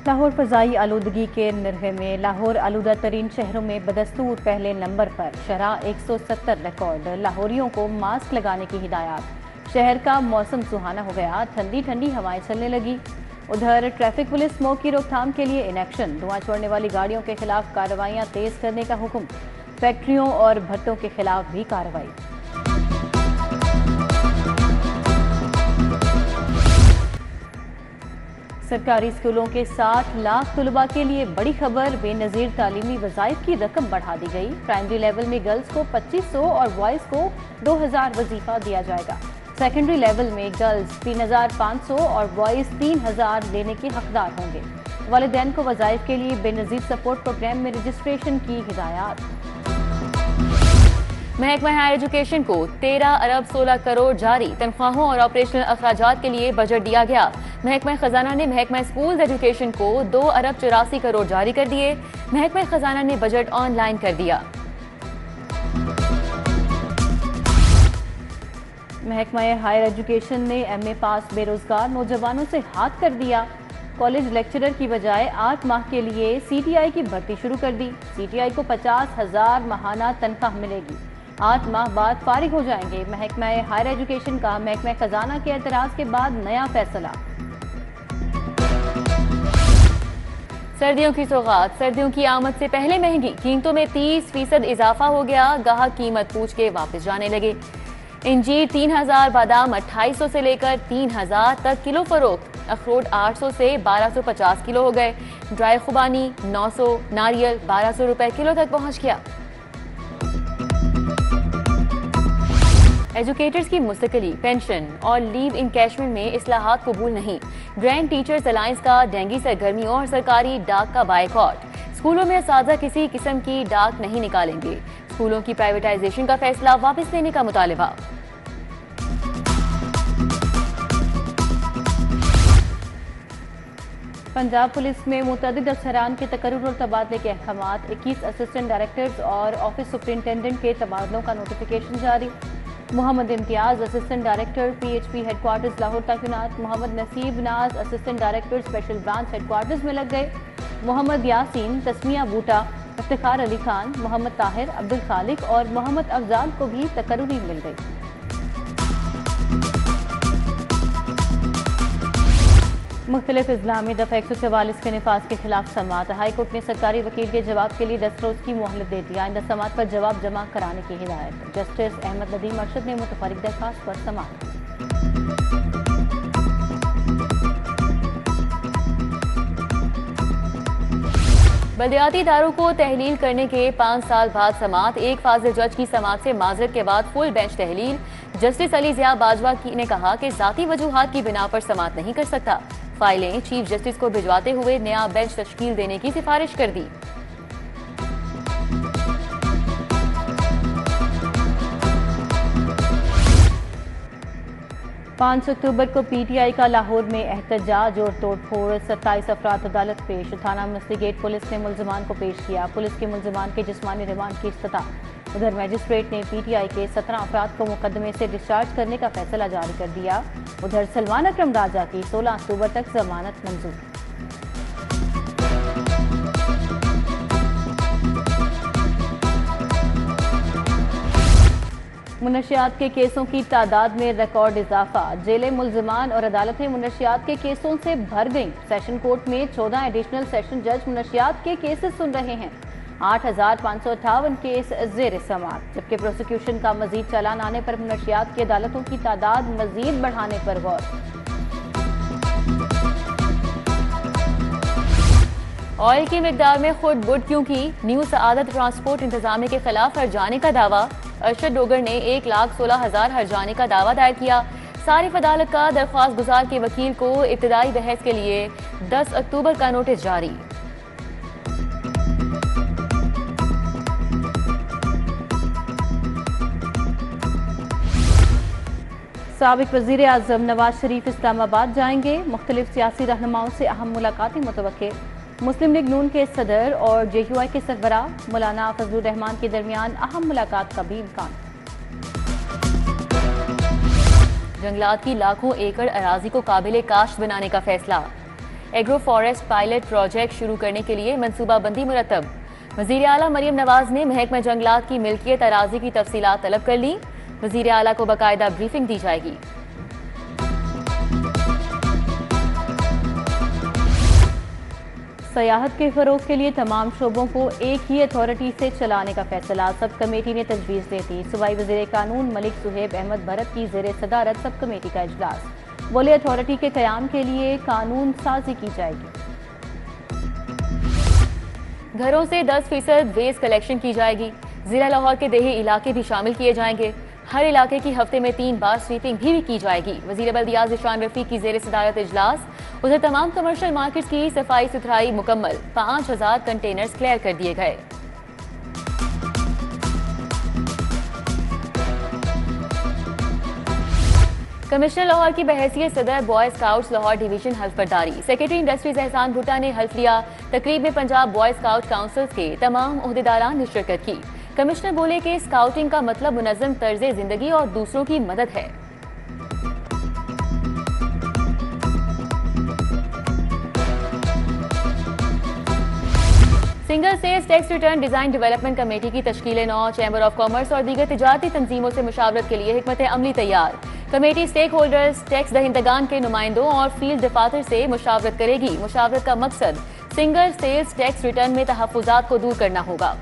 लाहौर फ़ज़ाई आलूदगी के निर्हे में लाहौर आलूदा तरीन शहरों में बदस्तूर पहले नंबर पर। शरह 170 रिकॉर्ड। लाहौरियों को मास्क लगाने की हिदायत। शहर का मौसम सुहाना हो गया, ठंडी ठंडी हवाएं चलने लगी। उधर ट्रैफिक पुलिस स्मोक की रोकथाम के लिए इन एक्शन। धुआं छोड़ने वाली गाड़ियों के खिलाफ कार्रवाइयां तेज करने का हुक्म। फैक्ट्रियों और भट्टों के खिलाफ भी कार्रवाई। सरकारी स्कूलों के 60 लाख तलबा के लिए बड़ी खबर। बेनज़ीर तालीमी वज़ाइफ की रकम बढ़ा दी गई। प्राइमरी लेवल में गर्ल्स को 2500 और बॉयज़ को 2000 वजीफा दिया जाएगा। सेकेंडरी लेवल में गर्ल्स 3500 और बॉयज़ 3000 लेने के हकदार होंगे। वालिदैन को वज़ाइफ के लिए बेनज़ीर सपोर्ट प्रोग्राम में रजिस्ट्रेशन की हिदायत। महकमा हायर एजुकेशन को 13 अरब 16 करोड़ जारी। तनख्वाहों और ऑपरेशनल अखराजात के लिए बजट दिया गया। महकमा खजाना ने महकमा स्कूल एजुकेशन को 2 अरब 84 करोड़ जारी कर दिए। महकमा खजाना ने बजट ऑनलाइन कर दिया। महकमा हायर एजुकेशन ने MA पास बेरोजगार नौजवानों से हाथ कर दिया। कॉलेज लेक्चरर की बजाय 8 माह के लिए CTI की भर्ती शुरू कर दी। CTI को 50,000 माहाना तनख्वाह मिलेगी। 8 माह बाद फारिग हो जाएंगे। महकमा हायर एजुकेशन का महकमा खजाना के एतराज के बाद नया फैसला। सर्दियों की सौगात। सर्दियों की आमद से पहले महंगी। कीमतों में 30% इजाफा हो गया। गाहक कीमत पूछ के वापस जाने लगे। इंजीर 3000, बादाम 2800 से लेकर 3000 तक किलो फरोख्त। अखरोट 800 से 1250 किलो हो गए। ड्राई खुबानी 900, नारियल 1200 रुपए किलो तक पहुंच गया। एजुकेटर्स की मुस्तकिली, पेंशन और लीव इनकैशमेंट में इस्लाहात कबूल नहीं। ग्रैंड टीचर्स अलायंस का डेंगी सरगर्मियों और सरकारी डाक का बायकॉट। स्कूलों में असातिज़ा किसी किस्म की डाक नहीं निकालेंगे। स्कूलों की प्राइवेटाइजेशन का फैसला वापस लेने का मुतालबा। पंजाब पुलिस में मुतअद्दिद अफसरान के तकर्रुर और तबादले के अहकामात। 21 असिस्टेंट डायरेक्टर्स और ऑफिस सुपरिंटेंडेंट के तबादलों का नोटिफिकेशन जारी। Mohammad Imtiaz assistant director PHP headquarters Lahore तैनात। Mohammad Naseeb Naz assistant director special branch headquarters में लग गए। मोहम्मद यासीन, तस्मिया बूटा, इफ्तिखार अली खान, मोहम्मद ताहिर, अब्दुल खालिक और मोहम्मद अफजाल को भी तकर्रुरी मिल गई। मुख्तलिफ अजला में दफ़ा 144 के निफाज के खिलाफ समात। हाईकोर्ट ने सरकारी वकील के जवाब के लिए 10 रोज की मोहलत दे दी। आइंदा समात पर जवाब जमा कराने की हिदायत। जस्टिस अहमद नदीम अरशद ने मुतफरिक दरखास्त पर समात। बलदियाती इदारों को तहलील करने के 5 साल बाद समात। एक फाजिल जज की समात से माजरत के बाद फुल बेंच तहलील। जस्टिस अली ज़िया बाजवा ने कहा कि जाती वजूहात की बिना पर समात नहीं कर सकता। फाइलें चीफ जस्टिस को भिजवाते हुए नया बेंच तश्कील देने की सिफारिश कर दी। पाँच अक्टूबर को PTI का लाहौर में एहतजाज और तोड़फोड़। 27 अफराद अदालत पेश। थाना मस्तीगेट पुलिस ने मुल्जिमान को पेश किया। पुलिस के मुल्जिमान के जिस्मानी रिमांड की इस्तता। उधर मजिस्ट्रेट ने PTI के 17 अफराद को मुकदमे से डिस्चार्ज करने का फैसला जारी कर दिया। उधर सलमान अकरम राजा की 16 अक्टूबर तक जमानत मंजूर। मुनशियात के केसों की तादाद में रिकॉर्ड इजाफा। जेलें मुल्जिमान और अदालतें मुनशियात के केसों से भर गईं। सेशन कोर्ट में 14 एडिशनल सेशन जज मुनशियात के केसेस सुन रहे हैं। 8558 केस जेर समात। जबकि प्रोसिक्यूशन का मजीद चालान आने पर मुनशियात की अदालतों की तादाद मजीद बढ़ाने पर गौर। ऑयल की मिकदार में खुद बुड क्यों की? न्यू सआदत ट्रांसपोर्ट इंतजामिया के खिलाफ हर्जाने का दावा। अरशद डोगर ने 1,16,000 हर्जाने का दावा दायर किया। सारिफ अदालत का दरख्वास्त गुजार के वकील को इब्तदाई बहस के लिए 10 अक्टूबर का नोटिस जारी। साबिक वज़ीर आज़म नवाज शरीफ इस्लामाबाद जाएंगे। मुख्तलिफ सियासी रहनुमाओं से अहम मुलाकातें मुतवक्के। मुस्लिम लीग नून के सदर और JUI के सरबराह मौलाना फजलुर रहमान के दरमियान अहम मुलाकात का भी इम्कान। जंगलात की लाखों एकड़ अराजी को काबिल काश्त बनाने का फैसला। एग्रो फॉरेस्ट पायलट प्रोजेक्ट शुरू करने के लिए मनसूबाबंदी मुरतब। वजीर आला मरियम नवाज ने महकमा जंगलात की मिल्कियत अराजी की तफसीलात तलब कर ली। वजीर आला को बाकायदा ब्रीफिंग दी जाएगी। सयाहत के फरोग के लिए तमाम शोबों को एक ही अथॉरिटी से चलाने का फैसला सब कमेटी ने तजवीज़ दे दी। सूबाई वज़ीर कानून मलिक सुहेब अहमद भरत की ज़ेर सदारत सब कमेटी का इजलास। बोले अथॉरिटी के क़याम के लिए कानून साजी की जाएगी। घरों से 10% वेस्ट कलेक्शन की जाएगी। जिला लाहौर के देही इलाके भी शामिल किए जाएंगे। हर इलाके की हफ्ते में 3 बार स्वीपिंग भी की जाएगी। वज़ीर बल्दियात ज़िशान रफ़ीक की ज़ेर सदारत इजलास। उधर तमाम कमर्शियल मार्केट्स की सफाई सुथराई मुकम्मल। 5000 कंटेनर्स क्लियर कर दिए गए। कमिश्नर लाहौर की बहैसियत सदर बॉय स्काउट्स लाहौर डिवीजन हल्फ बर्दारी। सेक्रेटरी इंडस्ट्रीज एहसान भुट्टा ने हल्फ लिया। तकरीब में पंजाब बॉय स्काउट काउंसिल के तमाम ओहदेदारान ने शिरकत की। कमिश्नर बोले कि स्काउटिंग का मतलब मुनज़्ज़म तर्ज़े जिंदगी और दूसरों की मदद है। Single sales tax return design development committee की तश्कील 9। चैम्बर ऑफ कॉमर्स और दीगर तिजारती तंजीमों से मुशावरत के लिए हिकमत अमली तैयार। कमेटी स्टेक होल्डर्स, टैक्स दहिंदगान के नुमाइंदों और फील्ड दफातर से मुशावरत करेगी। मुशावरत का मकसद सिंगल सेल्स टैक्स रिटर्न में तहफ़्फ़ुज़ात को दूर करना होगा।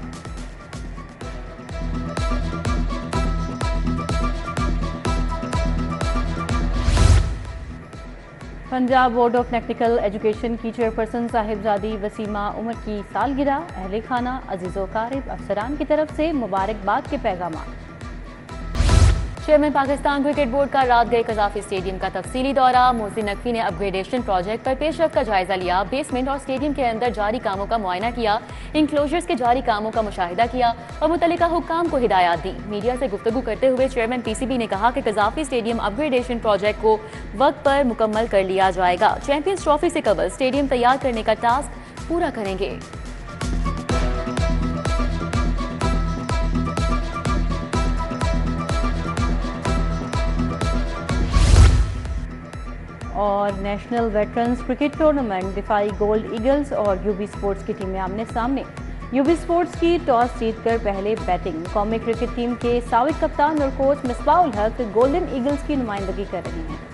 Punjab board of technical education की चेयरपर्सन साहिबजादी वसीमा उमर की सालगिरह। अहले खाना, अजीज़ो कारिब, अफसरान की तरफ से मुबारकबाद के पैगाम। चेयरमैन पाकिस्तान क्रिकेट बोर्ड का रात गए कजाफी स्टेडियम का तफसीली दौरा। मोहसिन नकवी ने अपग्रेडेशन प्रोजेक्ट पर पेशरफ का जायजा लिया। बेसमेंट और स्टेडियम के अंदर जारी कामों का मुआयना किया। इंक्लोजर्स के जारी कामों का मुशाहिदा किया और मुतल्लिका हुक्काम को हिदायत दी। मीडिया से गुफ्तगू करते हुए चेयरमैन पीसीबी ने कहा कि कजाफी स्टेडियम अपग्रेडेशन प्रोजेक्ट को वक्त पर मुकम्मल कर लिया जाएगा। चैंपियंस ट्रॉफी से कबल स्टेडियम तैयार करने का टास्क पूरा करेंगे। और नेशनल वेटरन्स क्रिकेट टूर्नामेंट दिफाई गोल्ड ईगल्स और यूबी स्पोर्ट्स की टीमें आमने सामने। यूबी स्पोर्ट्स की टॉस जीतकर पहले बैटिंग। कौमी क्रिकेट टीम के साबिक कप्तान और coach Misbah ul Haq golden eagles की नुमाइंदगी कर रहे हैं।